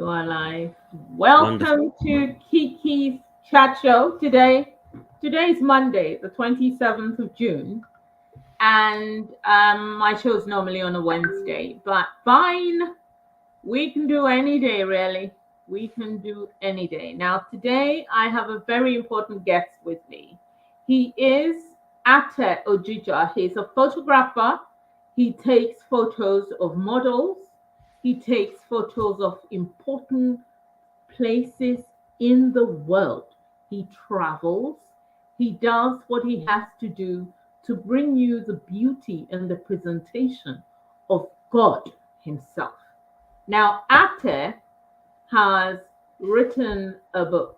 Go alive. Wonderful. Welcome to Kiki's chat show today. Today is Monday, the 27th of June, and my show is normally on a Wednesday, but fine, we can do any day, really. We can do any day. Now, today I have a very important guest with me. He is Ate Ojija. He's a photographer. He takes photos of models. He takes photos of important places in the world. He travels. He does what he has to do to bring you the beauty and the presentation of God Himself. Now, Ate has written a book,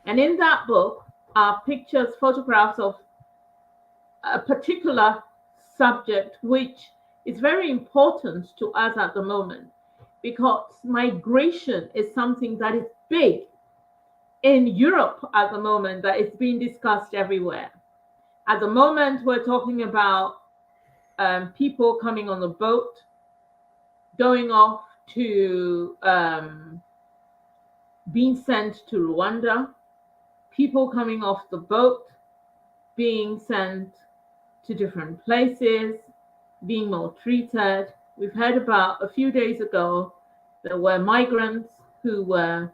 and in that book are pictures, photographs of a particular subject which is very important to us at the moment, because migration is something that is big in Europe at the moment, that is being discussed everywhere. At the moment, we're talking about people coming on the boat, going off to being sent to Rwanda, people coming off the boat, being sent to different places, being maltreated. We've heard about a few days ago there were migrants who were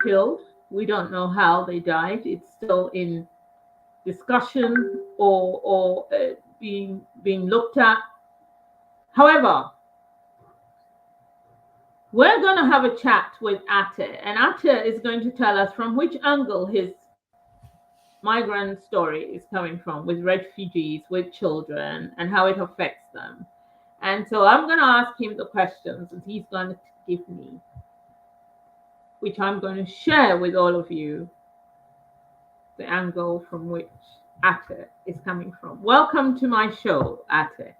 killed. We don't know how they died. It's still in discussion or being looked at. However, we're going to have a chat with Ate, and Ate is going to tell us from which angle his migrant story is coming from, with refugees, with children, and how it affects them. And so I'm going to ask him the questions that he's going to give me, which I'm going to share with all of you, the angle from which Ate is coming from. Welcome to my show, Ate.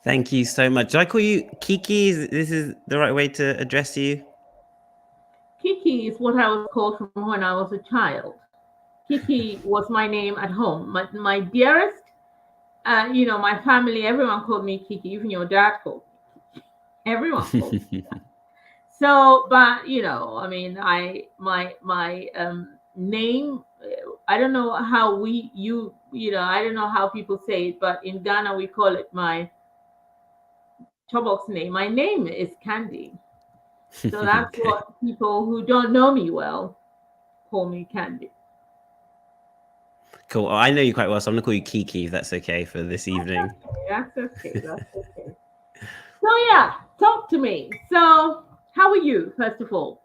Thank you so much. Do I call you Kiki? This is the right way to address you? Kiki is what I was called from when I was a child. Kiki was my name at home. My dearest, my family, everyone called me Kiki. Even your dad called me Kiki. Everyone called me that. So, but I mean, my name. I don't know how I don't know how people say it, but in Ghana we call it my Chobok's name. My name is Candid. So that's Okay. what people who don't know me well call me, Candid. Cool. I know you quite well, so I'm going to call you Kiki if that's okay for this evening. That's okay. That's okay. So yeah, talk to me. So how are you, first of all?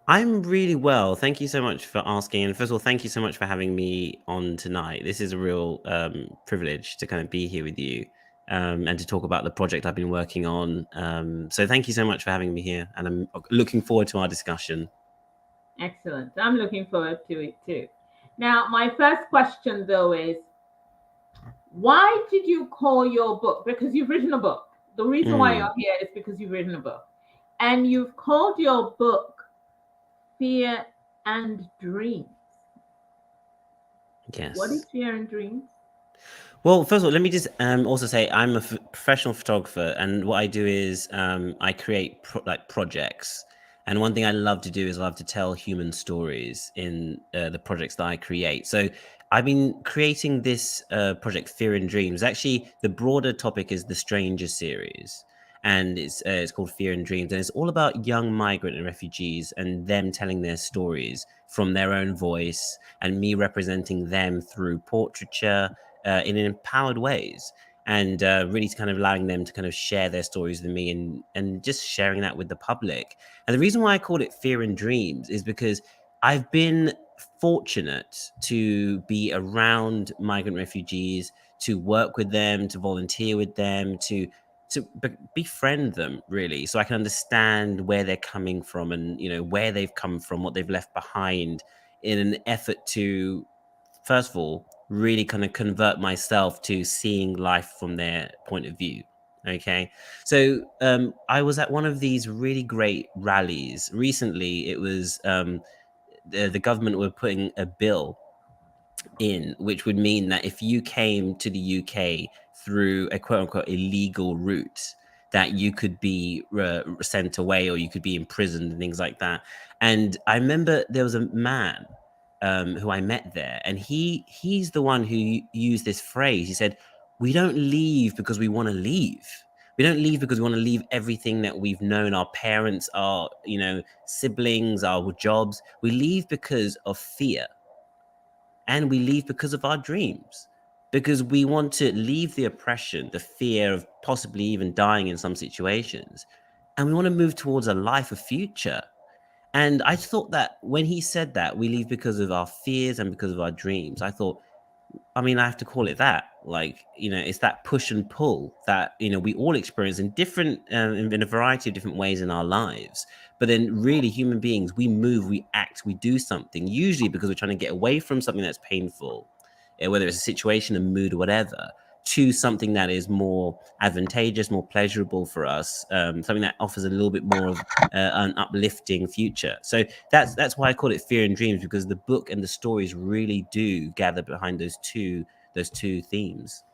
I'm really well. Thank you so much for asking. And first of all, thank you so much for having me on tonight. This is a real privilege to kind of be here with you and to talk about the project I've been working on. So thank you so much for having me here. And I'm looking forward to our discussion. Excellent. I'm looking forward to it too. Now, my first question though is, why did you call your book? Because you've written a book. The reason why you're here is because you've written a book. And you've called your book Fear and Dreams. Yes. What is fear and dreams? Well, first of all, let me just also say I'm a professional photographer, and what I do is I create projects. And one thing I love to do is I love to tell human stories in the projects that I create. So I've been creating this project, Fear and Dreams. Actually, the broader topic is the Stranger series, and it's called Fear and Dreams, and it's all about young migrant and refugees and them telling their stories from their own voice, and me representing them through portraiture in empowered ways, and really kind of allowing them to kind of share their stories with me and just sharing that with the public. And the reason why I called it Fear and Dreams is because I've been fortunate to be around migrant refugees, to work with them, to volunteer with them, to befriend them, really, so I can understand where they're coming from and where they've come from, what they've left behind, in an effort to, first of all, really kind of convert myself to seeing life from their point of view. Okay, so I was at one of these really great rallies recently. It was the government were putting a bill in, which would mean that if you came to the UK through a quote unquote illegal route, that you could be sent away or you could be imprisoned and things like that. And I remember there was a man who I met there, and he's the one who used this phrase. He said, "We don't leave because we want to leave. We don't leave because we want to leave everything that we've known, our parents, our siblings, our jobs. We leave because of fear, and we leave because of our dreams." Because we want to leave the oppression, the fear of possibly even dying in some situations, and we want to move towards a life, a future. And I thought that when he said that, we leave because of our fears and because of our dreams, I thought, I mean, I have to call it that. Like, it's that push and pull that, we all experience in different, in a variety of different ways in our lives. But then really human beings, we move, we act, we do something, usually because we're trying to get away from something that's painful, whether it's a situation, a mood, or whatever, to something that is more advantageous, more pleasurable for us, something that offers a little bit more of an uplifting future. So that's why I call it Fear and Dreams, because the book and the stories really do gather behind those two themes.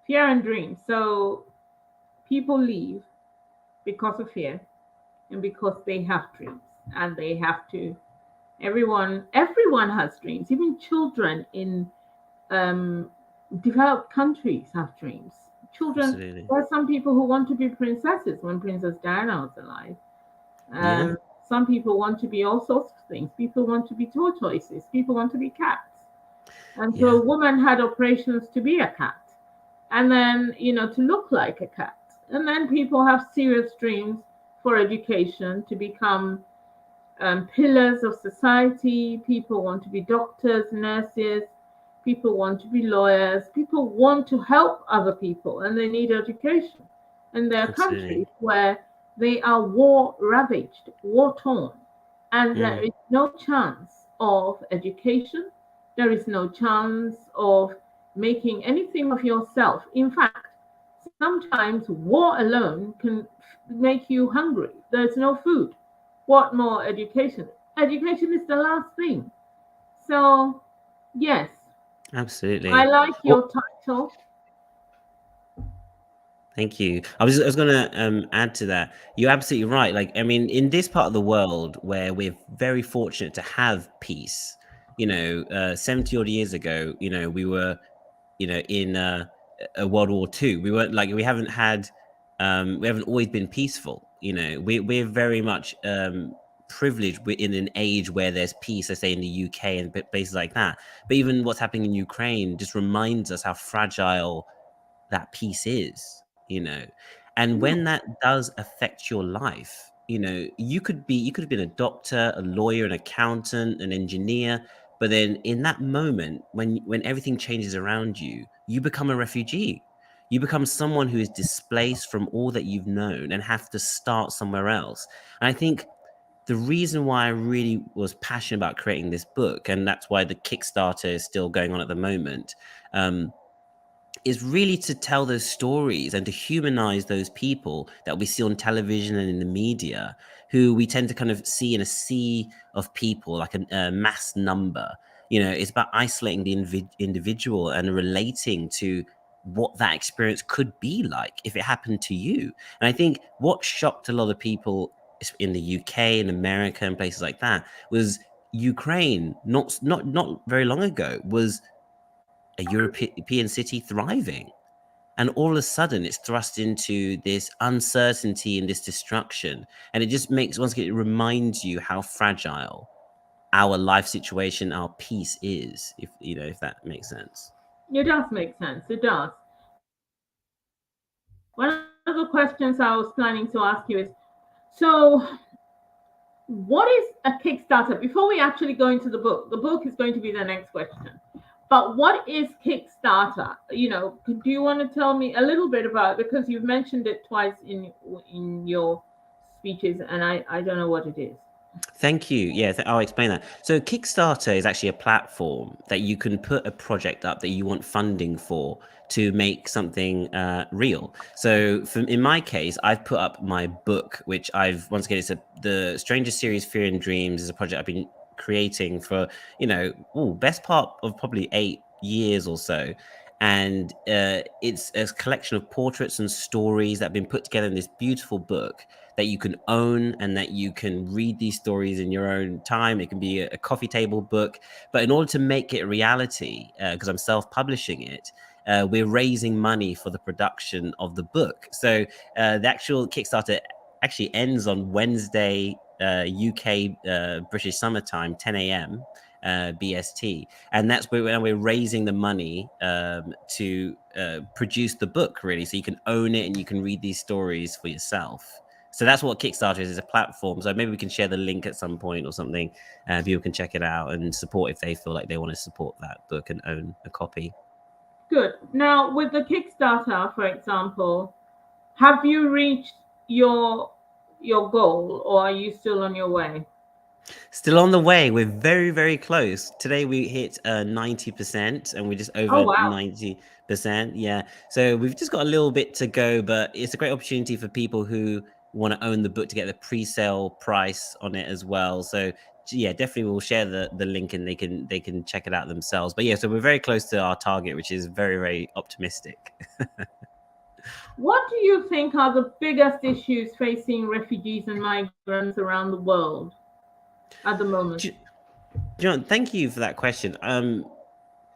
Fear and dreams. So people leave because of fear and because they have dreams, and they have to. Everyone has dreams. Even children in um, developed countries have dreams. Children. Absolutely. There are some people who want to be princesses when Princess Diana was alive. Yeah. Some people want to be all sorts of things. People want to be tortoises. People want to be cats. And so Yeah. a woman had operations to be a cat, and then, to look like a cat. And then people have serious dreams for education, to become pillars of society. People want to be doctors, nurses. People want to be lawyers. People want to help other people, and they need education. And there are Absolutely. countries where they are war ravaged, war torn, and there is no chance of education. There is no chance of making anything of yourself. In fact, sometimes war alone can make you hungry. There's no food. What more education? Education is the last thing. So, yes, Absolutely. I like your title. Thank you. I was going to add to that. You're absolutely right. Like, I mean, in this part of the world where we're very fortunate to have peace, 70 odd years ago, we were, in a World War II. We weren't like, we haven't always been peaceful. We're very much privileged. We're in an age where there's peace, let's say in the UK and places like that. But even what's happening in Ukraine just reminds us how fragile that piece is, and when that does affect your life, you could have been a doctor, a lawyer, an accountant, an engineer, but then in that moment when everything changes around you, you become a refugee. You become someone who is displaced from all that you've known and have to start somewhere else. And I think the reason why I really was passionate about creating this book, and that's why the Kickstarter is still going on at the moment, is really to tell those stories and to humanize those people that we see on television and in the media, who we tend to kind of see in a sea of people, like a mass number. It's about isolating the individual and relating to what that experience could be like if it happened to you. And I think what shocked a lot of people in the UK and America and places like that was Ukraine, not very long ago, was a European city thriving. And all of a sudden it's thrust into this uncertainty and this destruction. And it just once again, it reminds you how fragile our life situation, our peace is, if that makes sense. It does make sense. It does. One of the questions I was planning to ask you is, so what is a Kickstarter? Before we actually go into the book is going to be the next question. But what is Kickstarter? Do you want to tell me a little bit about it? Because you've mentioned it twice in your speeches, and I don't know what it is. Thank you. Yeah, I'll explain that. So Kickstarter is actually a platform that you can put a project up that you want funding for to make something real. So in my case, I've put up my book, which once again, it's the Stranger Series Fear and Dreams is a project I've been creating for, best part of probably 8 years or so. And it's a collection of portraits and stories that have been put together in this beautiful book that you can own and that you can read these stories in your own time. It can be a coffee table book, but in order to make it a reality, because I'm self-publishing it, we're raising money for the production of the book. So the actual Kickstarter actually ends on Wednesday, UK British summertime, 10 a.m. BST, and that's where we're raising the money to produce the book, really, so you can own it and you can read these stories for yourself. So that's what Kickstarter is a platform. So maybe we can share the link at some point or something. People can check it out and support if they feel like they want to support that book and own a copy. Good. Now, with the Kickstarter, for example, have you reached your goal, or are you still on your way? Still on the way. We're very, very close. Today we hit 90%, and we're just over 90%. Yeah. So we've just got a little bit to go, but it's a great opportunity for people who want to own the book to get the pre-sale price on it as well. So yeah, definitely we'll share the link and they can check it out themselves. But yeah, so we're very close to our target, which is very, very optimistic. What do you think are the biggest issues facing refugees and migrants around the world at the moment? John, thank you for that question. Do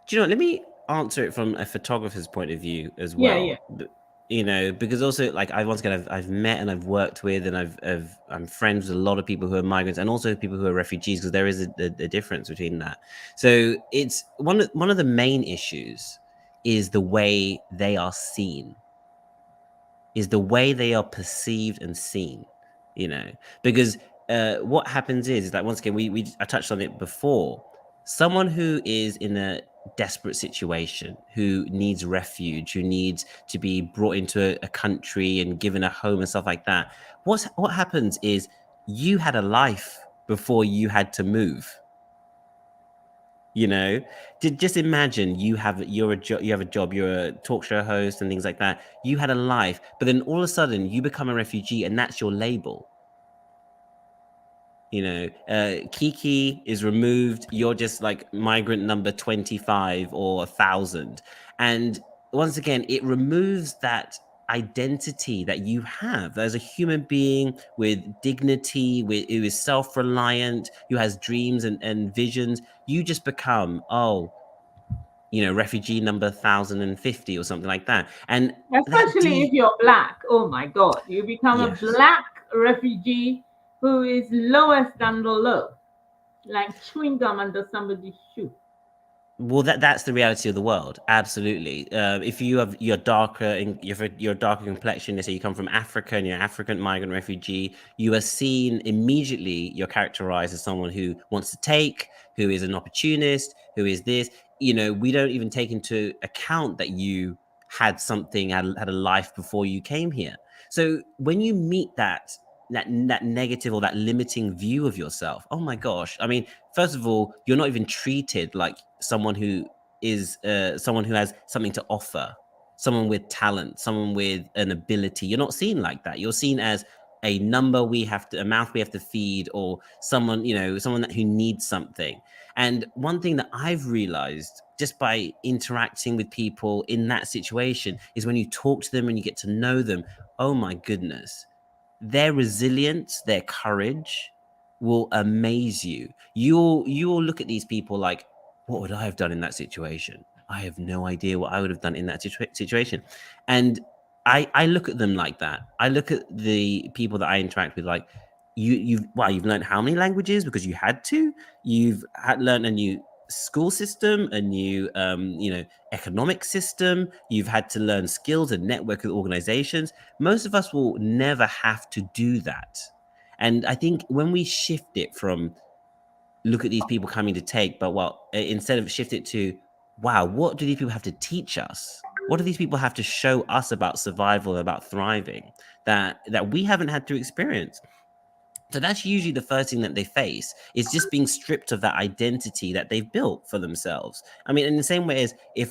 you know, let me answer it from a photographer's point of view as well. Yeah. You know, because also, like, I've met and I've worked with and I'm friends with a lot of people who are migrants and also people who are refugees, because there is a difference between that. So it's one of the main issues is the way they are seen, is the way they are perceived and seen, you know, because what happens is that, once again, I touched on it before, someone who is in a desperate situation, who needs refuge, who needs to be brought into a country and given a home and stuff like that, what happens is you had a life before you had to move. You know, just imagine you have a job, you're a talk show host and things like that. You had a life, but then all of a sudden you become a refugee, and that's your label. You know, Kiki is removed. You're just like migrant number 25 or 1,000, and once again, it removes that identity that you have as a human being with dignity, who is self-reliant, who has dreams and visions. You just become, oh, you know, refugee number 1,050 or something like that. And Especially if you're black. Oh my God, you become a yes. black refugee who is lowest than the low, like chewing gum under somebody's shoe. Well, that's the reality of the world. Absolutely. If you're darker and you're darker complexion, let's say you come from Africa and you're an African migrant refugee, you are seen immediately. You're characterized as someone who wants to take, who is an opportunist, who is this. You know, we don't even take into account that you had a life before you came here. So when you meet that negative or that limiting view of yourself, oh my gosh, I mean, first of all, you're not even treated like someone who is someone who has something to offer, someone with talent, someone with an ability. You're not seen like that. You're seen as a number a mouth we have to feed, or someone, you know, someone who needs something. And one thing that I've realized just by interacting with people in that situation is when you talk to them and you get to know them, oh my goodness, their resilience, their courage will amaze you. You'll look at these people like, what would I have done in that situation? I have no idea what I would have done in that situation. And I look at them like that. I look at the people that I interact with like, you've learned how many languages because you had to. You've learned a new school system, a new economic system. You've had to learn skills and network with organizations. Most of us will never have to do that. And I think when we shift it from look at these people coming to take, but instead of shift it to, wow, what do these people have to teach us? What do these people have to show us about survival, about thriving, that we haven't had to experience? So that's usually the first thing that they face, is just being stripped of that identity that they've built for themselves. I mean, in the same way as if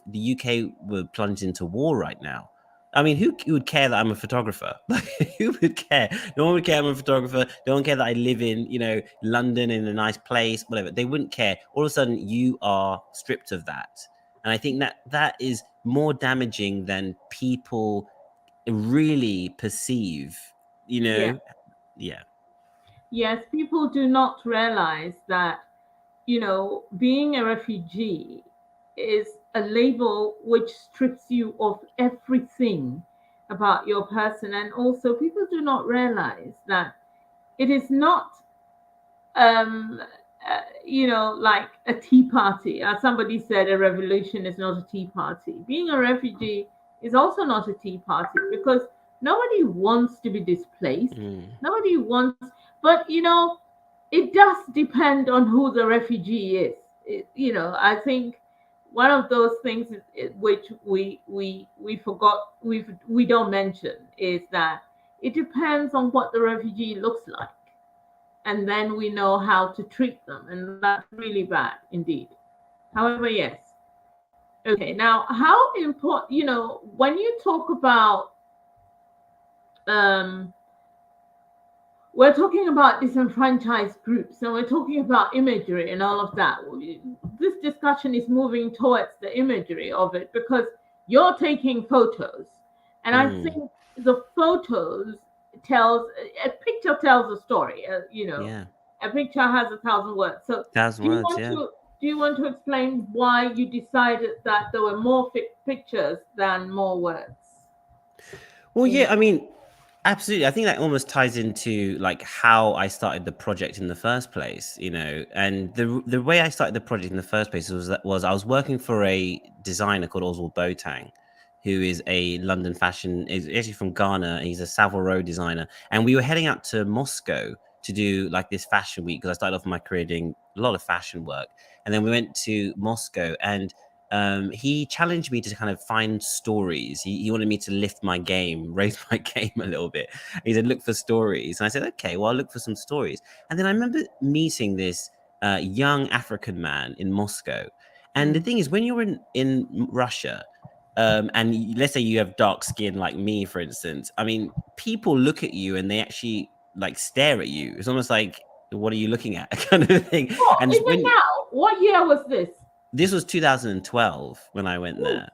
the UK were plunged into war right now, I mean, who would care that I'm a photographer? Like, who would care? No one would care I'm a photographer. No one care that I live in, you know, London in a nice place, whatever. They wouldn't care. All of a sudden, you are stripped of that. And I think that that is more damaging than people really perceive, you Yeah. know. Yeah. Yes, people do not realize that, being a refugee is a label which strips you of everything about your person. And also, people do not realize that it is not, like a tea party. As somebody said, a revolution is not a tea party. Being a refugee is also not a tea party because nobody wants to be displaced. Mm. Nobody wants, but it does depend on who the refugee is. I think one of those things which we forgot we don't mention is that it depends on what the refugee looks like, and then we know how to treat them, and that's really bad indeed. However, yes. Okay, now how important, when you talk about, um we're talking about disenfranchised groups, and we're talking about imagery and all of that. This discussion is moving towards the imagery of it because you're taking photos, and I Mm. think the photos tells a picture tells a story. Yeah. A picture has 1,000 words. So, Thousand do you words. want Yeah. to do you want to explain why you decided that there were more pictures than more words? Well, In yeah, I mean, absolutely. I think that almost ties into like how I started the project in the first place, you know. And the way I started the project in the first place was I was working for a designer called Oswald Boateng, who is a London fashion, is actually from Ghana. And he's a Savile Row designer, and we were heading out to Moscow to do like this fashion week because I started off my career doing a lot of fashion work, and then we went to Moscow and he challenged me to kind of find stories. He wanted me to lift my game, raise my game a little bit. He said, look for stories. And I said, okay, well, I'll look for some stories. And then I remember meeting this young African man in Moscow. And the mm, thing is, when you're in Russia, let's say you have dark skin like me, for instance, I mean, people look at you and they actually like stare at you. It's almost like, what are you looking at? Kind of thing. oh, And even when now, what year was this? this was 2012 when I went Ooh, there.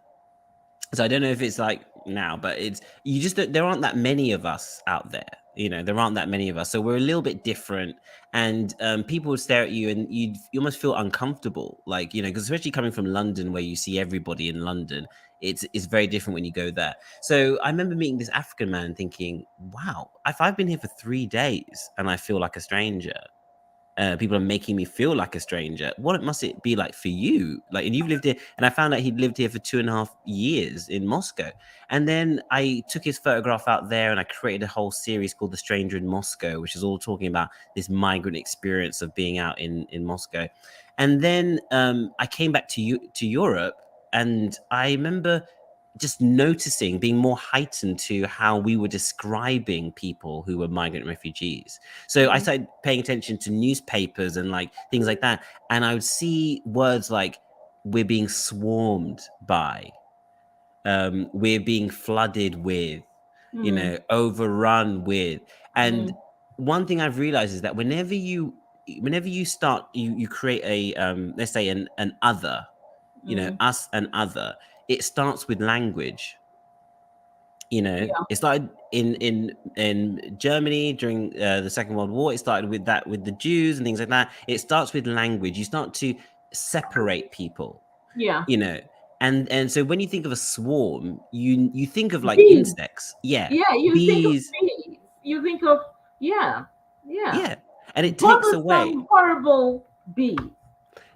So I don't know if it's like now, but it's you just there aren't that many of us out there. You know, there aren't that many of us, so we're a little bit different. And people would stare at you, and you almost feel uncomfortable, like because especially coming from London, where you see everybody in London, it's very different when you go there. So I remember meeting this African man, thinking, "Wow, if I've been here for 3 days and I feel like a stranger." People are making me feel like a stranger. What must it be like for you? Like, and you've lived here, and I found out he'd lived here for 2.5 years in Moscow. And then I took his photograph out there, and I created a whole series called "The Stranger in Moscow," which is all talking about this migrant experience of being out in Moscow. And then I came back to Europe, and I remember just noticing, being more heightened to how we were describing people who were migrant refugees. So I mm, started paying attention to newspapers and like things like that. And I would see words like, we're being swarmed by, we're being flooded with, mm, overrun with. And mm, one thing I've realized is that whenever you start, you create a, let's say an other, mm. us and other, it starts with language. Yeah, It started in Germany during the Second World War. It started with that, with the Jews and things like that. It starts with language. You start to separate people, yeah. you know. And so when you think of a swarm, you think of like Bees. insects. Yeah. Yeah, you think of Bees. bees. You think of, yeah, yeah. Yeah. And it takes away. Bothersome, horrible bees.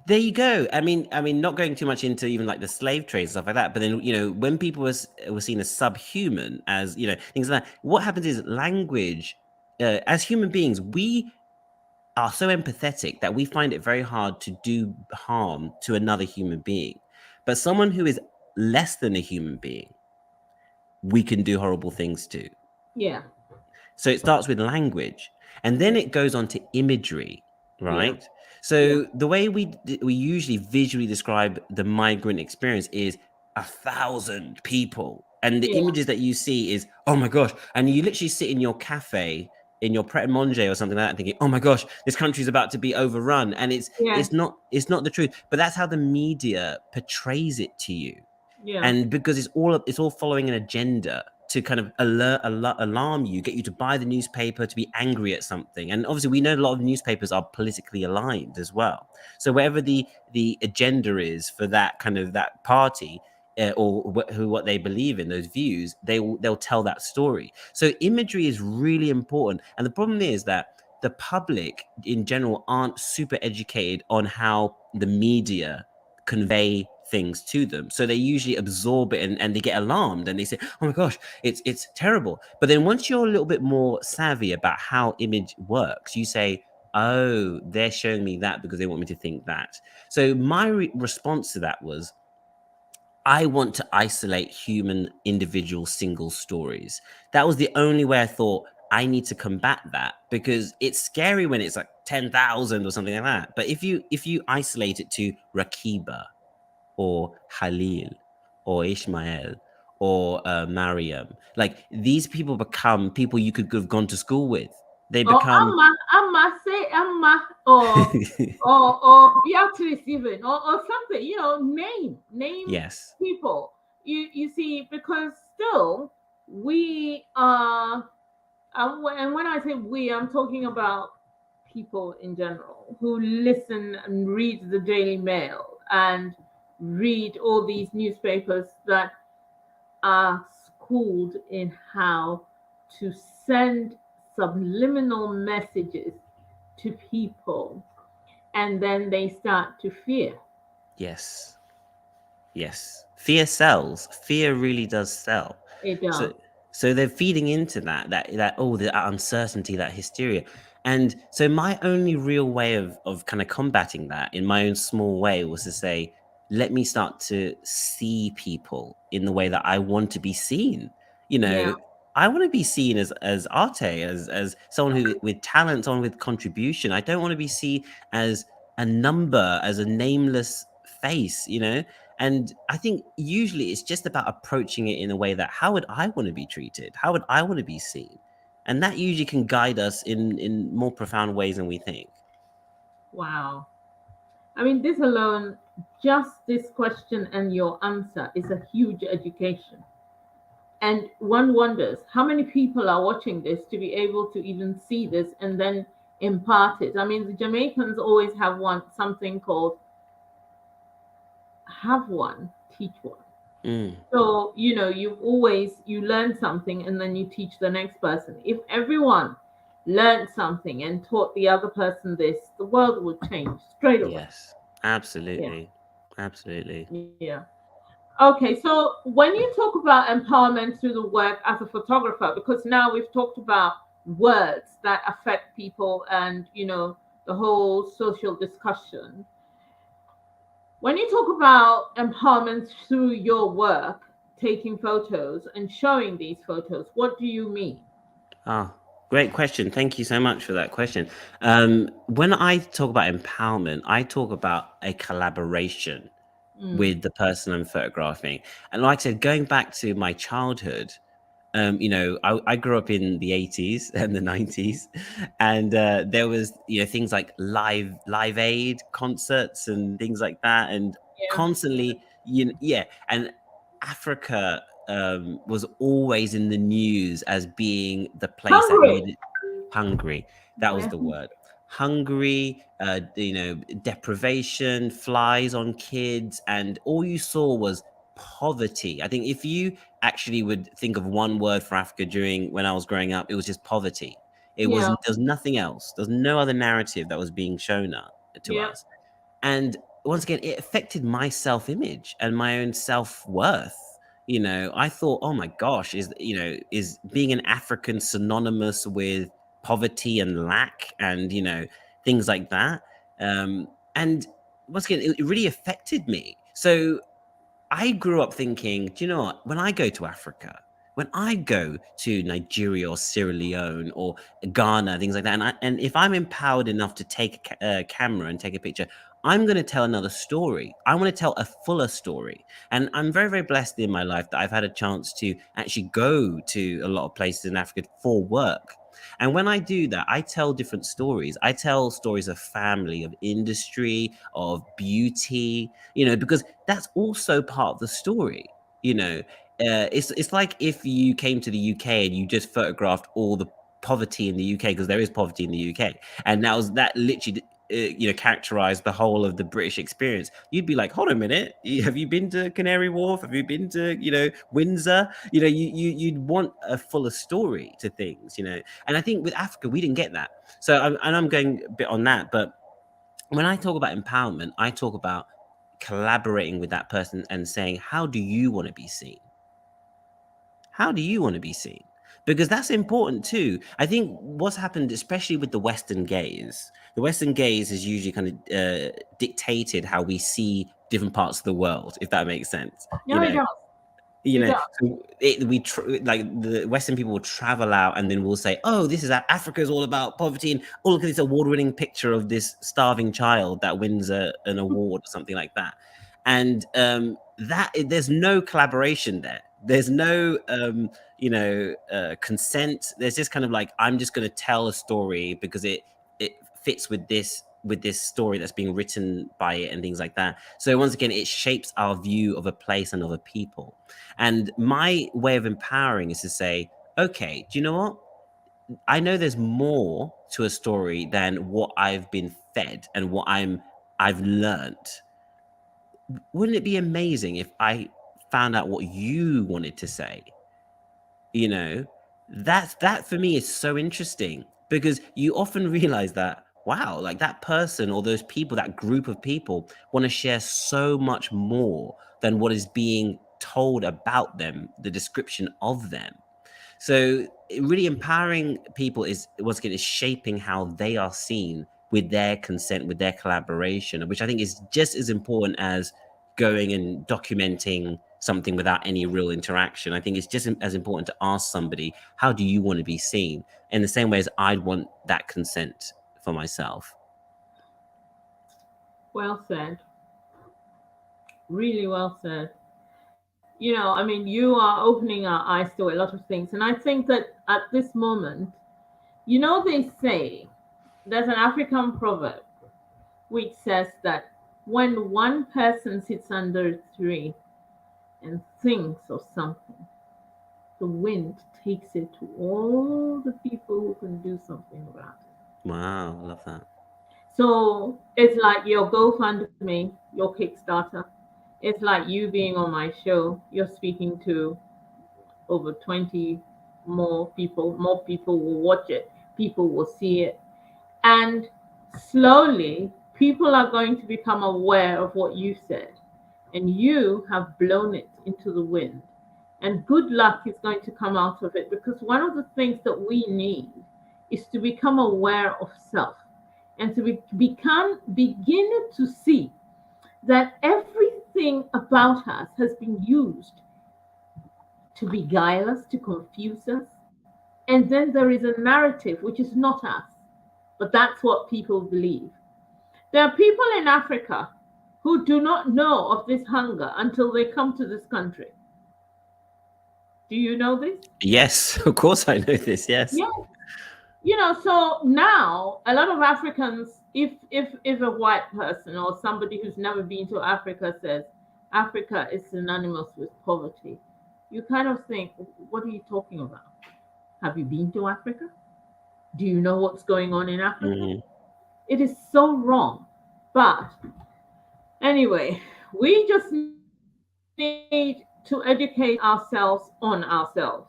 There you go. I mean, not going too much into even like the slave trade and stuff like that, but then when people were seen as subhuman, as things like that. What happens is language. As human beings, we are so empathetic that we find it very hard to do harm to another human being. But someone who is less than a human being, we can do horrible things to. Yeah, So it starts with language, and then yeah, it goes on to imagery, yeah, right? yeah, So the way we usually visually describe the migrant experience is 1,000 people, and the yeah. images that you see is, oh my gosh, and you literally sit in your cafe in your Pret a Manger or something like that, thinking, oh my gosh, this country's about to be overrun. And it's Yeah. it's not the truth. But that's how the media portrays it to you. Yeah. And because it's all following an agenda to kind of alarm you, get you to buy the newspaper, to be angry at something. And obviously we know a lot of newspapers are politically aligned as well. So wherever the agenda is for that kind of that party, or what they believe in, those views, they'll tell that story. So imagery is really important. And the problem is that the public in general aren't super educated on how the media convey things to them, so they usually absorb it and they get alarmed and they say, oh my gosh, it's terrible. But then once you're a little bit more savvy about how image works, you say, oh, they're showing me that because they want me to think that. So my response to that was, I want to isolate human individual single stories. That was the only way I thought I need to combat that, because it's scary when it's like 10,000 or something like that. But if you isolate it to Rakiba or Halil or Ishmael or Mariam, like these people become people you could have gone to school with. They Or become Amma, say Amma, or Beatrice even, or something, you know, name yes, people. You see, because still we are, and when I say we, I'm talking about people in general who listen and read the Daily Mail and read all these newspapers that are schooled in how to send subliminal messages to people, and then they start to fear. yes, yes. Fear sells. Fear really does sell. It So does. they're feeding into that oh, the uncertainty, that hysteria. And so my only real way of kind of combating that in my own small way was to say, let me start to see people in the way that I want to be seen. You Yeah, know, I want to be seen as Arte, as someone who with talent, someone with contribution. I don't want to be seen as a number, as a nameless face, you know? And I think usually it's just about approaching it in a way that, how would I want to be treated? How would I want to be seen? And that usually can guide us in more profound ways than we think. wow. I mean, this alone, just this question and your answer is a huge education. And one wonders how many people are watching this to be able to even see this and then impart it. I mean, the Jamaicans always have something called have one, teach one. Mm, So, you know, you learn something and then you teach the next person. If everyone learned something and taught the other person this, the world would change straight away. yes, Yeah. absolutely. Absolutely. Yeah. Okay, so when you talk about empowerment through the work as a photographer, because now we've talked about words that affect people and, you know, the whole social discussion. When you talk about empowerment through your work, taking photos and showing these photos, what do you mean? Ah, great question. Thank you so much for that question. When I talk about empowerment, I talk about a collaboration Mm, with the person I'm photographing. And like I said, going back to my childhood, you know, I grew up in the 80s and the 90s, and there was, you know, things like live aid concerts and things like that, and yeah. constantly, yeah, and Africa was always in the news as being the place that Hungry. needed hungry. That was Yeah. the word. Hungry, you know, deprivation, flies on kids, and all you saw was poverty. I think if you actually would think of one word for Africa during when I was growing up, it was just poverty. Yeah. There's nothing else. There's no other narrative that was being shown to Yeah. us. And once again, it affected my self-image and my own self-worth. You know, I thought, oh my gosh, is being an African synonymous with poverty and lack and, you know, things like that. And once again, it really affected me. So I grew up thinking, do you know what? When I go to Africa, when I go to Nigeria or Sierra Leone or Ghana, things like that, and if I'm empowered enough to take a camera and take a picture, I'm going to tell another story. I want to tell a fuller story. And I'm very, very blessed in my life that I've had a chance to actually go to a lot of places in Africa for work. And when I do that, I tell different stories. I tell stories of family, of industry, of beauty, because that's also part of the story. It's like if you came to the UK and you just photographed all the poverty in the UK, because there is poverty in the UK, and now that literally characterized the whole of the British experience. You'd be like, hold on a minute, have you been to Canary Wharf? Have you been to Windsor? You'd want a fuller story to things, and I think with Africa we didn't get that. So I'm going a bit on that, but when I talk about empowerment, I talk about collaborating with that person and saying, how do you want to be seen? How do you want to be seen? Because that's important too. I think what's happened, especially with the Western gaze is usually kind of dictated how we see different parts of the world, if that makes sense. No, it does. So like the Western people will travel out and then we'll say, oh, this is Africa is all about poverty, and oh, look at this award-winning picture of this starving child that wins an award or something like that. And that there's no collaboration there. There's no consent. There's just kind of like, I'm just going to tell a story because it fits with this story that's being written by it and things like that. So once again, it shapes our view of a place and of a people. And my way of empowering is to say, okay, do you know what? I know there's more to a story than what I've been fed and what I've learned. Wouldn't it be amazing if I found out what you wanted to say? That for me is so interesting, because you often realize that, wow, like that person or those people, that group of people want to share so much more than what is being told about them, the description of them. So really empowering people is, once again, is shaping how they are seen with their consent, with their collaboration, which I think is just as important as going and documenting something without any real interaction. I think it's just as important to ask somebody, how do you want to be seen? In the same way as I'd want that consent for myself. Well said. Really well said. I mean, you are opening our eyes to a lot of things. And I think that at this moment, they say there's an African proverb which says that when one person sits under a tree and thinks of something, the wind takes it to all the people who can do something about it. Wow, I love that. So it's like your GoFundMe, your Kickstarter. It's like you being on my show. You're speaking to over 20 more people. More people will watch it. People will see it. And slowly, people are going to become aware of what you said. And you have blown it into the wind. And good luck is going to come out of it, because one of the things that we need is to become aware of self and to begin to see that everything about us has been used to beguile us, to confuse us. And then there is a narrative which is not us, but that's what people believe. There are people in Africa who do not know of this hunger until they come to this country. Do you know this? Yes, of course I know this. Yes. Yes. So now a lot of Africans, if a white person or somebody who's never been to Africa says Africa is synonymous with poverty, you kind of think, what are you talking about? Have you been to Africa? Do you know what's going on in Africa? Mm-hmm. It is so wrong. But anyway, we just need to educate ourselves on ourselves.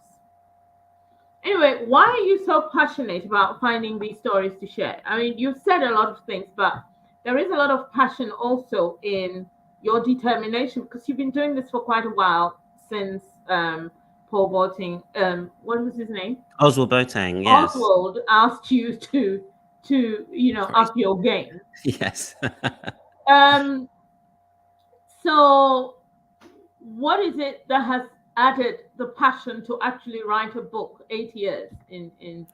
Anyway, why are you so passionate about finding these stories to share? I mean, you've said a lot of things, but there is a lot of passion also in your determination, because you've been doing this for quite a while, since Paul Boateng, what was his name? Oswald Boateng, yes. Oswald asked you to up your game. Yes. So what is it that has added the passion to actually write a book 8 years in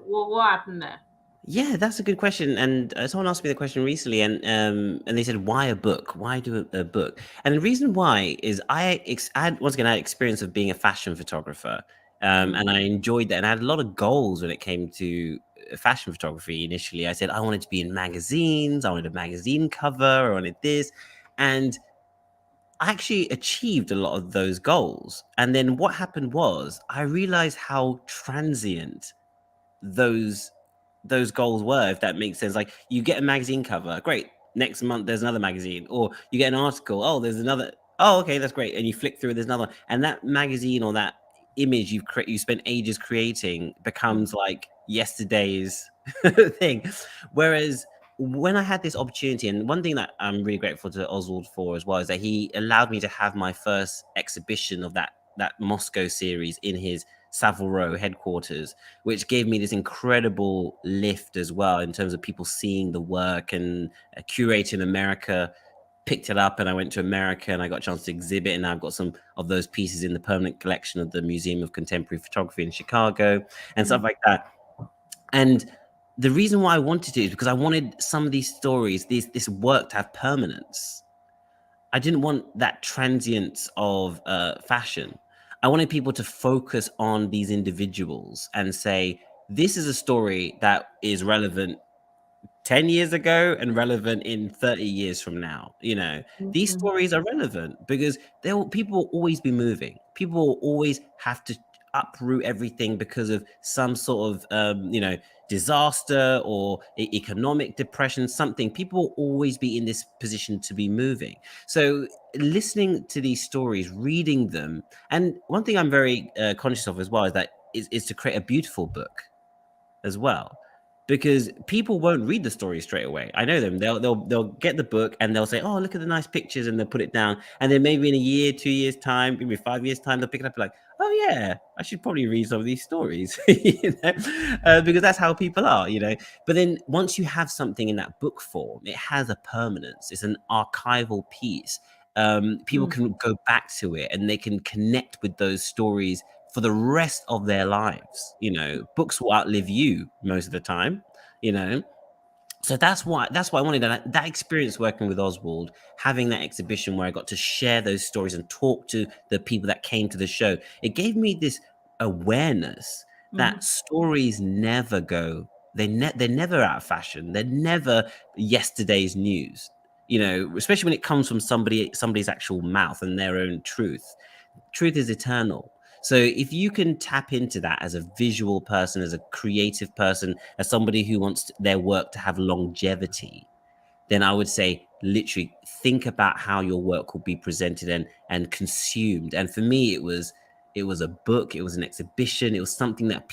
what happened there? Yeah, that's a good question. And someone asked me the question recently, and they said, why a book? Why do a book? And the reason why is I had, once again, I had experience of being a fashion photographer. And I enjoyed that. And I had a lot of goals when it came to fashion photography. Initially, I said I wanted to be in magazines. I wanted a magazine cover. I wanted this. And I actually achieved a lot of those goals. And then what happened was I realized how transient those goals were, if that makes sense. Like, you get a magazine cover, great. Next month there's another magazine, or you get an article. Oh, there's another. Oh, okay, that's great. And you flick through, there's another, and that magazine or that image you spent ages creating becomes like yesterday's thing. Whereas when I had this opportunity, and one thing that I'm really grateful to Oswald for as well, is that he allowed me to have my first exhibition of that Moscow series in his Savile Row headquarters, which gave me this incredible lift as well in terms of people seeing the work. And a curator in America picked it up, and I went to America and I got a chance to exhibit, and I've got some of those pieces in the permanent collection of the Museum of Contemporary Photography in Chicago and stuff like that. And the reason why I wanted to is because I wanted some of these stories, this work, to have permanence. I didn't want that transience of fashion. I wanted people to focus on these individuals and say, this is a story that is relevant 10 years ago and relevant in 30 years from now. These stories are relevant because people will always be moving. People will always have to uproot everything because of some sort of disaster or economic depression, something. People will always be in this position to be moving. So listening to these stories, reading them, and one thing I'm very conscious of as well is to create a beautiful book as well, because people won't read the story straight away. I know them. They'll get the book and they'll say, oh, look at the nice pictures, and they'll put it down. And then maybe in a year, 2 years time, maybe 5 years time, they'll pick it up and like, oh yeah, I should probably read some of these stories, because that's how people are. But then once you have something in that book form, it has a permanence. It's an archival piece. People can go back to it and they can connect with those stories for the rest of their lives. Books will outlive you most of the time. So that's why I wanted that experience working with Oswald, having that exhibition where I got to share those stories and talk to the people that came to the show. It gave me this awareness that stories never go. They're never out of fashion. They're never yesterday's news. Especially when it comes from somebody's actual mouth and their own truth. Truth is eternal. So if you can tap into that as a visual person, as a creative person, as somebody who wants their work to have longevity, then I would say literally think about how your work will be presented and consumed. And for me, it was a book, it was an exhibition, it was something that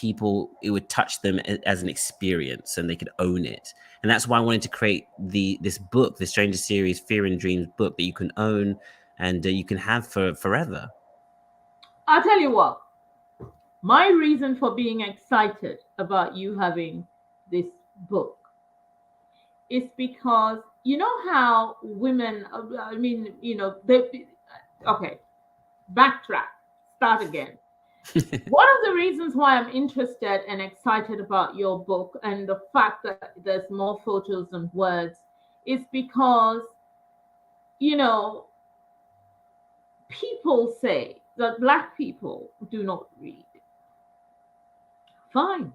it would touch them as an experience and they could own it. And that's why I wanted to create this book, the Stranger Series Fear and Dreams book, that you can own and you can have for forever. I'll tell you what, my reason for being excited about you having this book is because you know how women, okay, backtrack, start again. One of the reasons why I'm interested and excited about your book and the fact that there's more photos than words is because, people say that Black people do not read. Fine.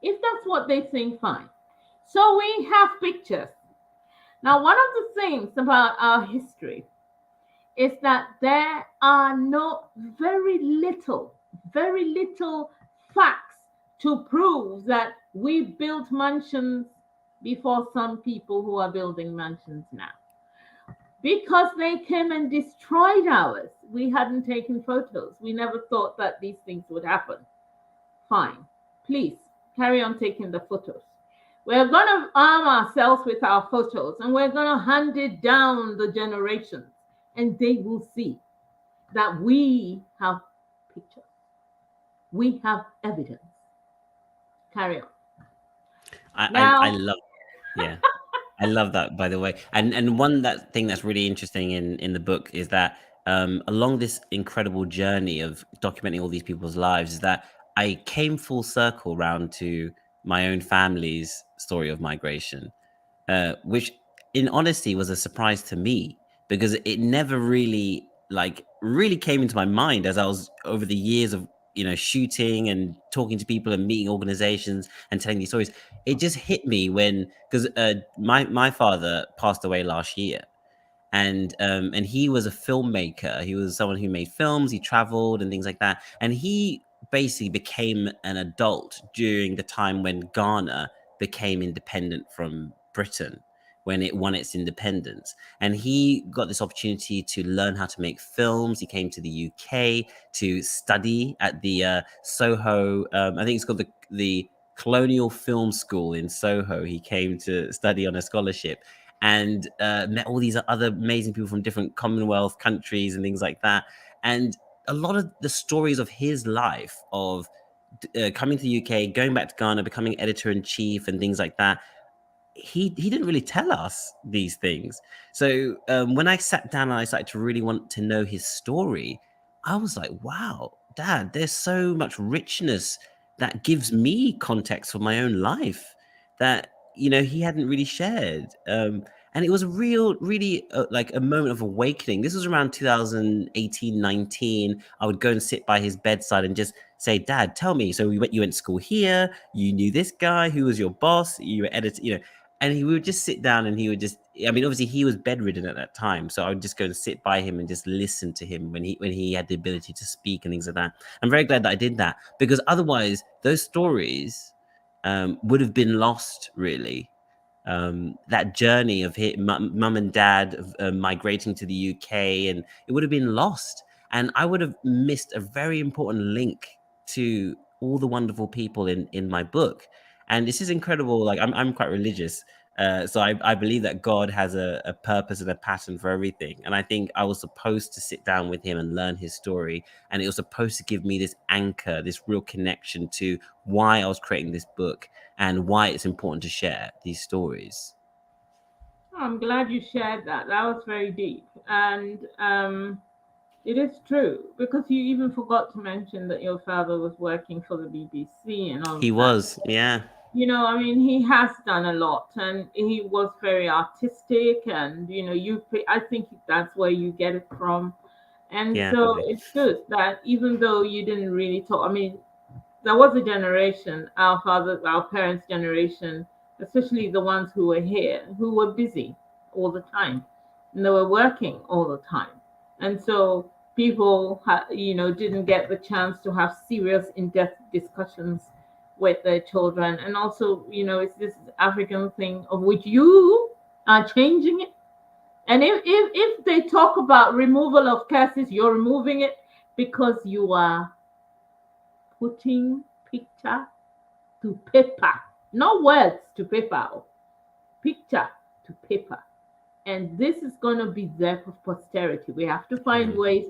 If that's what they think, fine. So we have pictures. Now, one of the things about our history is that there are very little facts to prove that we built mansions before some people who are building mansions now. Because they came and destroyed ours. We hadn't taken photos. We never thought that these things would happen. Fine. Please carry on taking the photos. We're going to arm ourselves with our photos and we're going to hand it down the generations, and they will see that we have pictures. We have evidence. Carry on. I love, yeah. I love that, by the way. And that thing that's really interesting in the book is that along this incredible journey of documenting all these people's lives, is that I came full circle round to my own family's story of migration, which in honesty was a surprise to me, because it never really came into my mind as I was over the years of shooting and talking to people and meeting organizations and telling these stories, it just hit me when, because my father passed away last year, and he was a filmmaker. He was someone who made films. He traveled and things like that, and he basically became an adult during the time when Ghana became independent from Britain, when it won its independence. And he got this opportunity to learn how to make films. He came to the UK to study at the Soho, I think it's called the Colonial Film School in Soho. He came to study on a scholarship, and met all these other amazing people from different Commonwealth countries and things like that. And a lot of the stories of his life, of coming to the UK, going back to Ghana, becoming editor-in-chief and things like that, he didn't really tell us these things. So when I sat down and I started to really want to know his story, I was like, wow, Dad, there's so much richness that gives me context for my own life that he hadn't really shared. And it was a really like a moment of awakening. This was around 2018, 19. I would go and sit by his bedside and just say, Dad, tell me. So you went to school here. You knew this guy. Who was your boss? You were editor. And he would just sit down and he would just, I mean, obviously he was bedridden at that time. So I would just go and sit by him and just listen to him when he had the ability to speak and things like that. I'm very glad that I did that, because otherwise those stories would have been lost, really. That journey of mum and dad migrating to the UK, and it would have been lost. And I would have missed a very important link to all the wonderful people in my book. And this is incredible. Like I'm quite religious. So I believe that God has a purpose and a pattern for everything. And I think I was supposed to sit down with him and learn his story. And it was supposed to give me this anchor, this real connection to why I was creating this book and why it's important to share these stories. I'm glad you shared that. That was very deep. And it is true, because you even forgot to mention that your father was working for the BBC and all He of that. was, yeah. I mean, he has done a lot, and he was very artistic, and I think that's where you get it from. And Yeah, so probably. it's good that even though you didn't really talk, I mean, there was a generation, our parents' generation, especially the ones who were here, who were busy all the time, and they were working all the time, and so people, didn't get the chance to have serious, in-depth discussions with their children. And also, it's this African thing of which you are changing it. And if they talk about removal of curses, you're removing it because you are putting picture to paper, not words to paper, picture to paper. And this is going to be there for posterity. We have to find ways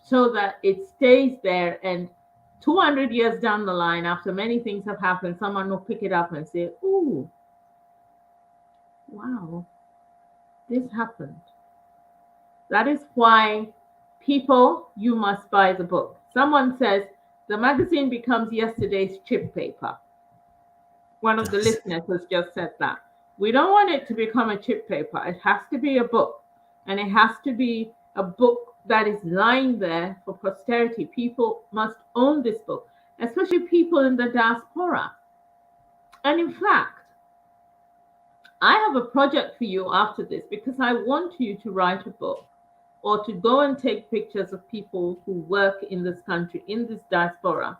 so that it stays there, and 200 years down the line, after many things have happened, someone will pick it up and say, "Ooh, wow, this happened." That is why, people, you must buy the book. Someone says the magazine becomes yesterday's chip paper. One of the listeners has just said that. We don't want it to become a chip paper. It has to be a book. And it has to be a book that is lying there for posterity. People must own this book, especially people in the diaspora. And in fact, I have a project for you after this, because I want you to write a book, or to go and take pictures of people who work in this country, in this diaspora,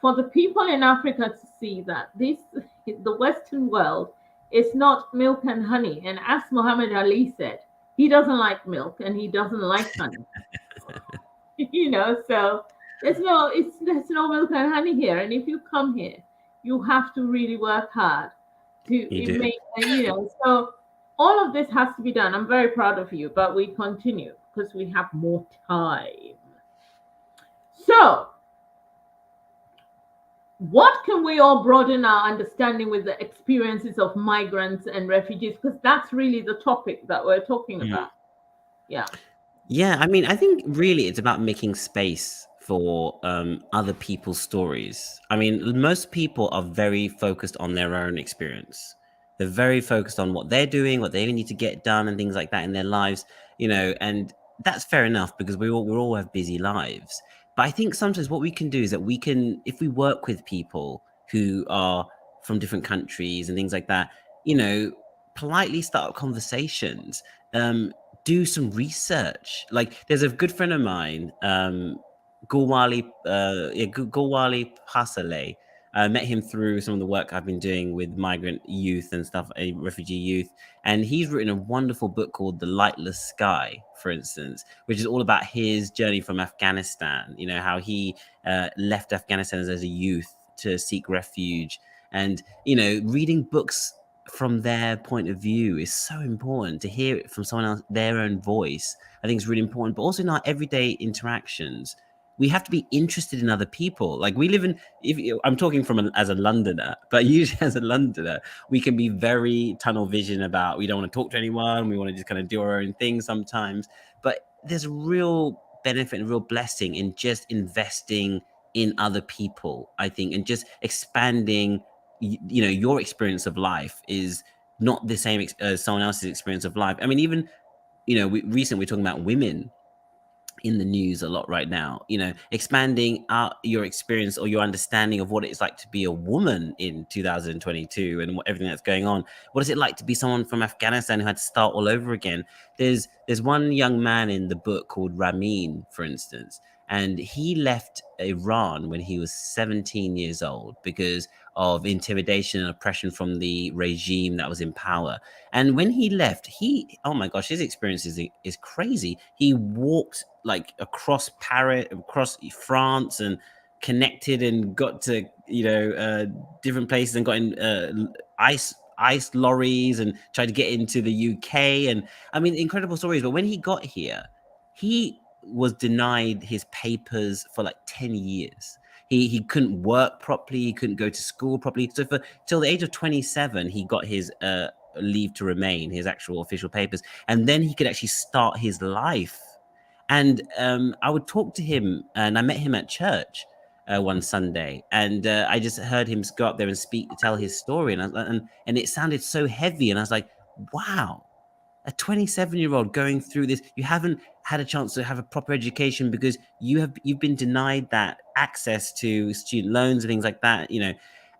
for the people in Africa to see that the Western world is not milk and honey. And as Muhammad Ali said, he doesn't like milk and he doesn't like honey. So there's no milk and honey here. And if you come here, you have to really work hard to make, so all of this has to be done. I'm very proud of you, but we continue because we have more time. So, what can we all broaden our understanding with the experiences of migrants and refugees? Because that's really the topic that we're talking about. Yeah. Yeah, I mean, I think really it's about making space for other people's stories. I mean, most people are very focused on their own experience. They're very focused on what they're doing, what they need to get done, and things like that in their lives. And that's fair enough, because we all have busy lives. But I think sometimes what we can do is that we can, if we work with people who are from different countries and things like that, you know, politely start up conversations, do some research. Like there's a good friend of mine, Gulwali Pasale. I met him through some of the work I've been doing with migrant youth and stuff, refugee youth. And he's written a wonderful book called The Lightless Sky, for instance, which is all about his journey from Afghanistan, you know, how he left Afghanistan as a youth to seek refuge. And, you know, reading books from their point of view is so important. To hear it from someone else, their own voice, I think is really important. But also in our everyday interactions, we have to be interested in other people. Like we live in, I'm talking as a Londoner, but usually as a Londoner, we can be very tunnel vision about, we don't want to talk to anyone. We want to just kind of do our own thing sometimes. But there's a real benefit and real blessing in just investing in other people, I think, and just expanding, you know, your experience of life is not the same as someone else's experience of life. I mean, even, you know, recently we're talking about women in the news a lot right now, you know, expanding out your experience or your understanding of what it's like to be a woman in 2022 and everything that's going on. What is it like to be someone from Afghanistan who had to start all over again? There's one young man in the book called Ramin, for instance, and he left Iran when he was 17 years old because of intimidation and oppression from the regime that was in power. And when he left, oh my gosh, his experience is crazy. He walked like across Paris, across France, and connected and got to, you know, different places and got in ice lorries and tried to get into the UK. And I mean, incredible stories. But when he got here, he was denied his papers for like 10 years. He couldn't work properly. He couldn't go to school properly. So till the age of 27, he got his leave to remain, his actual official papers, and then he could actually start his life. And I would talk to him, and I met him at church one Sunday, and I just heard him go up there and tell his story, and it sounded so heavy, and I was like, wow, a 27-year-old going through this. You haven't had a chance to have a proper education because you've been denied that access to student loans and things like that, you know.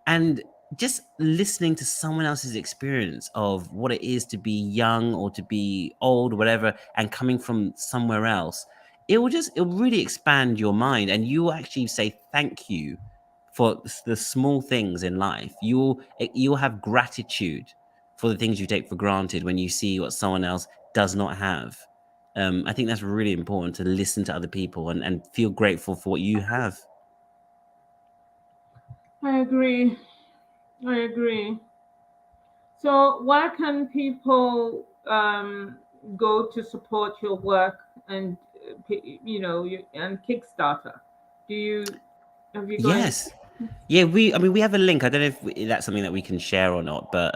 And just listening to someone else's experience of what it is to be young or to be old or whatever, and coming from somewhere else, it'll really expand your mind, and you'll actually say thank you for the small things in life. You'll have gratitude for the things you take for granted when you see what someone else does not have. I think that's really important, to listen to other people and feel grateful for what you have. I agree. I agree. So, where can people go to support your work and you know and Kickstarter? Have you got any? Yes. Yeah, I mean, we have a link. I don't know if that's something that we can share or not, but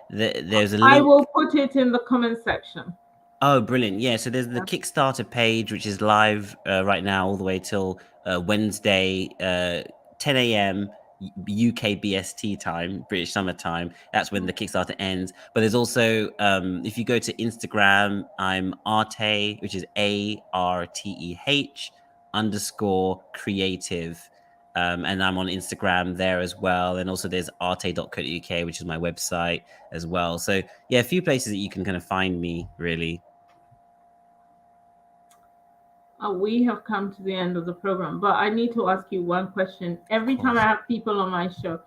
there's a I link. will put it in the comment section. Oh, brilliant. Yeah, so there's the Yeah. Kickstarter page, which is live right now all the way till Wednesday, 10 a.m. UK BST time, British Summer Time. That's when the Kickstarter ends. But there's also, if you go to Instagram, I'm Arte, which is ARTEH _creative. And I'm on Instagram there as well. And also there's arte.co.uk, which is my website as well. So yeah, a few places that you can kind of find me, really. We have come to the end of the program, but I need to ask you one question. Every time I have people on my show,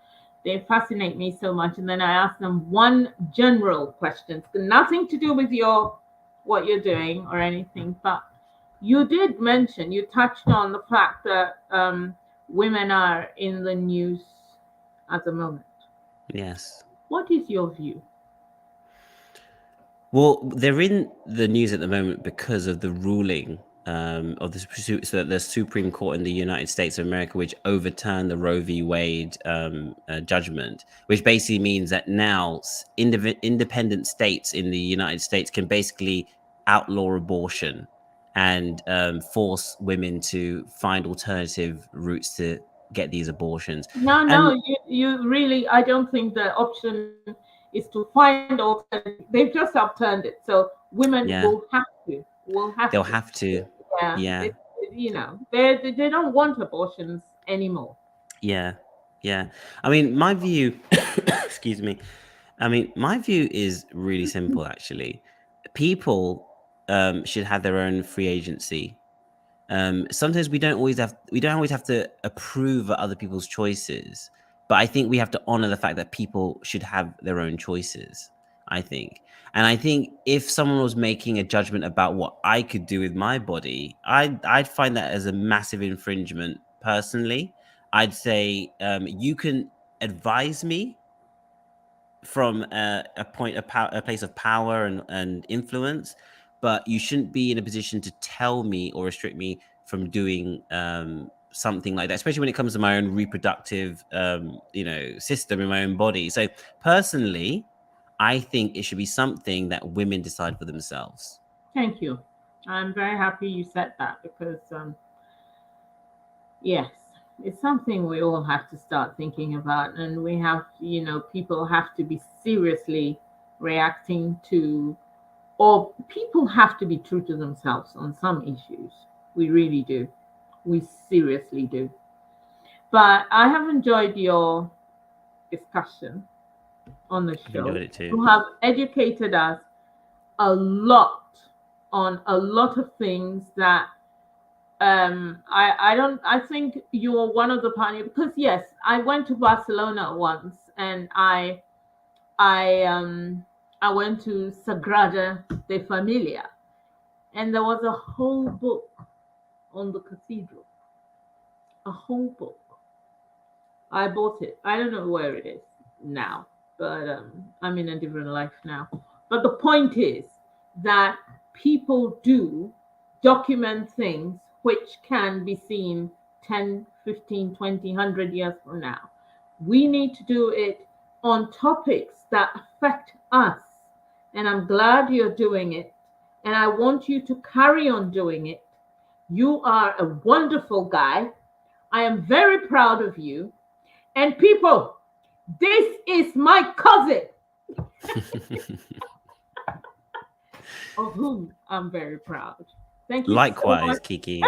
they fascinate me so much, and then I ask them one general question, nothing to do with what you're doing or anything. But you did mention, you touched on the fact that women are in the news at the moment. Yes. What is your view? Well, they're in the news at the moment because of the ruling of the Supreme Court in the United States of America, which overturned the Roe v. Wade judgment, which basically means that now independent states in the United States can basically outlaw abortion and force women to find alternative routes to get these abortions. No, And you really, I don't think the option is to find alternative. They've just upturned it. So women yeah, will have they'll to. have to. Yeah. Yeah. they don't want abortions anymore. Yeah, yeah. I mean, my view, excuse me. I mean, my view is really simple, actually. People should have their own free agency. Sometimes we don't always have to approve of other people's choices, but I think we have to honor the fact that people should have their own choices. I think, and I think if someone was making a judgment about what I could do with my body, I'd find that as a massive infringement. Personally, I'd say you can advise me from a place of power and influence, but you shouldn't be in a position to tell me or restrict me from doing something like that, especially when it comes to my own reproductive system in my own body. So personally, I think it should be something that women decide for themselves. Thank you. I'm very happy you said that because yes, it's something we all have to start thinking about, and we have, people have to be seriously reacting to, or people have to be true to themselves on some issues. We really do. We seriously do. But I have enjoyed your discussion on the I've show. enjoyed it too. You have educated us a lot on a lot of things that I think you're one of the pioneers, because yes, I went to Barcelona once, and I went to Sagrada de Familia, and there was a whole book on the cathedral, a whole book. I bought it. I don't know where it is now, but I'm in a different life now. But the point is that people do document things which can be seen 10, 15, 20, 100 years from now. We need to do it on topics that affect us. And I'm glad you're doing it. And I want you to carry on doing it. You are a wonderful guy. I am very proud of you. And people, this is my cousin, of whom I'm very proud. Thank you Likewise, so much. Kiki.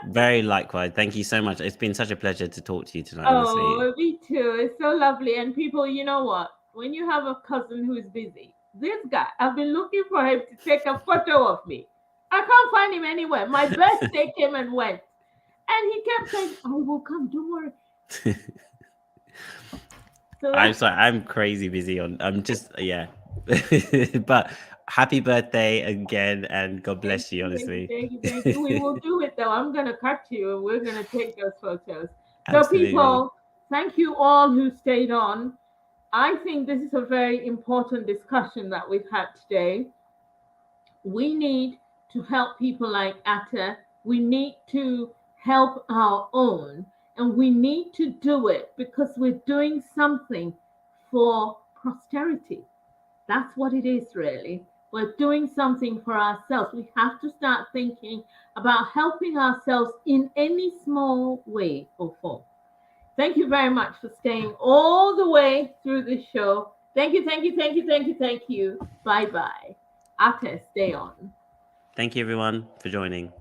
Very likewise. Thank you so much. It's been such a pleasure to talk to you tonight, honestly. Oh, me too. It's so lovely. And people, you know what? When you have a cousin who is busy, this guy, I've been looking for him to take a photo of me. I can't find him anywhere. My birthday came and went. And he kept saying, I will come, don't worry. So I'm sorry, I'm crazy busy I'm just, yeah. But happy birthday again, and God bless you, honestly. Thank you. We will do it though. I'm going to cut you and we're going to take those photos. So Absolutely. people, thank you all who stayed on. I think this is a very important discussion that we've had today. We need to help people like Atta. We need to help our own. And we need to do it because we're doing something for posterity. That's what it is, really. We're doing something for ourselves. We have to start thinking about helping ourselves in any small way or form. Thank you very much for staying all the way through the show. Thank you, thank you, thank you, thank you, thank you. Bye bye. Atta, stay on. Thank you, everyone, for joining.